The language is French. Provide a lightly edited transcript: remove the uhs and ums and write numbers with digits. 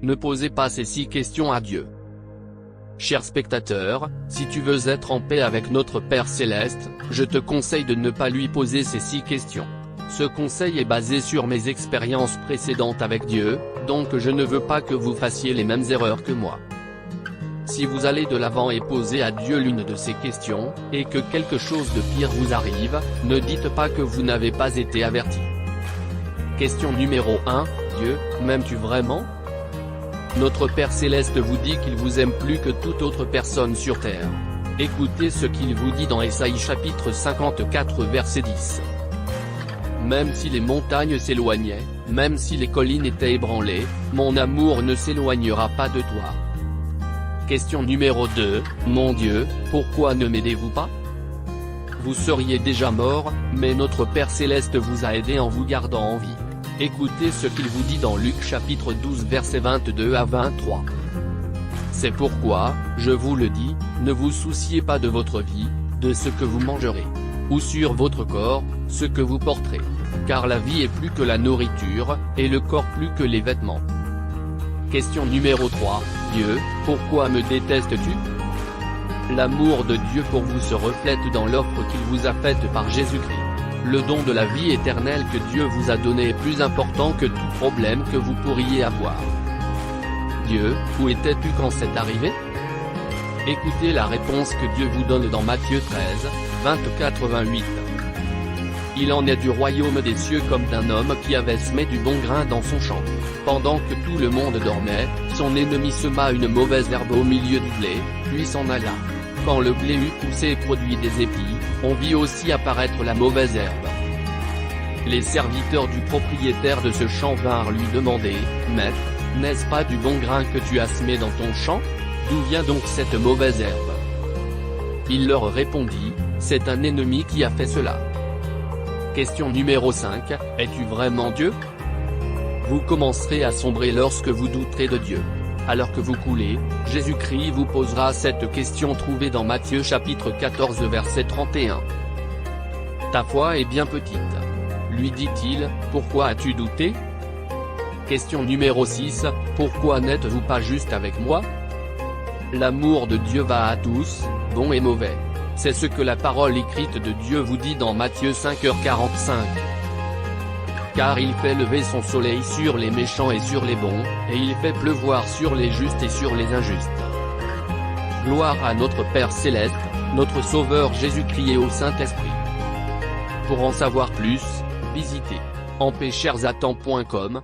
Ne posez pas ces 6 questions à Dieu. Cher spectateur, si tu veux être en paix avec notre Père Céleste, je te conseille de ne pas lui poser ces 6 questions. Ce conseil est basé sur mes expériences précédentes avec Dieu, donc je ne veux pas que vous fassiez les mêmes erreurs que moi. Si vous allez de l'avant et posez à Dieu l'une de ces questions, et que quelque chose de pire vous arrive, ne dites pas que vous n'avez pas été averti. Question numéro 1, Dieu, m'aimes-tu vraiment? Notre Père Céleste vous dit qu'il vous aime plus que toute autre personne sur terre. Écoutez ce qu'il vous dit dans Ésaïe chapitre 54 verset 10. Même si les montagnes s'éloignaient, même si les collines étaient ébranlées, mon amour ne s'éloignera pas de toi. Question numéro 2, mon Dieu, pourquoi ne m'aidez-vous pas? Vous seriez déjà mort, mais notre Père Céleste vous a aidé en vous gardant en vie. Écoutez ce qu'il vous dit dans Luc chapitre 12 versets 22 à 23. C'est pourquoi, je vous le dis, ne vous souciez pas de votre vie, de ce que vous mangerez, ou sur votre corps, ce que vous porterez. Car la vie est plus que la nourriture, et le corps plus que les vêtements. Question numéro 3, Dieu, pourquoi me détestes-tu? L'amour de Dieu pour vous se reflète dans l'offre qu'il vous a faite par Jésus-Christ. Le don de la vie éternelle que Dieu vous a donné est plus important que tout problème que vous pourriez avoir. Dieu, où étais-tu quand c'est arrivé? Écoutez la réponse que Dieu vous donne dans Matthieu 13, 24-28. Il en est du royaume des cieux comme d'un homme qui avait semé du bon grain dans son champ. Pendant que tout le monde dormait, son ennemi sema une mauvaise herbe au milieu du blé, puis s'en alla. Quand le blé eut poussé et produit des épis, on vit aussi apparaître la mauvaise herbe. Les serviteurs du propriétaire de ce champ vinrent lui demander, « Maître, n'est-ce pas du bon grain que tu as semé dans ton champ? D'où vient donc cette mauvaise herbe ?» Il leur répondit, « C'est un ennemi qui a fait cela. » Question numéro 5, es-tu vraiment Dieu? Vous commencerez à sombrer lorsque vous douterez de Dieu. Alors que vous coulez, Jésus-Christ vous posera cette question trouvée dans Matthieu chapitre 14 verset 31. Ta foi est bien petite. Lui dit-il, pourquoi as-tu douté? Question numéro 6, pourquoi n'êtes-vous pas juste avec moi? L'amour de Dieu va à tous, bon et mauvais. C'est ce que la parole écrite de Dieu vous dit dans Matthieu 5h45. Car il fait lever son soleil sur les méchants et sur les bons, et il fait pleuvoir sur les justes et sur les injustes. Gloire à notre Père Céleste, notre Sauveur Jésus-Christ et au Saint-Esprit. Pour en savoir plus, visitez empêchersatens.com.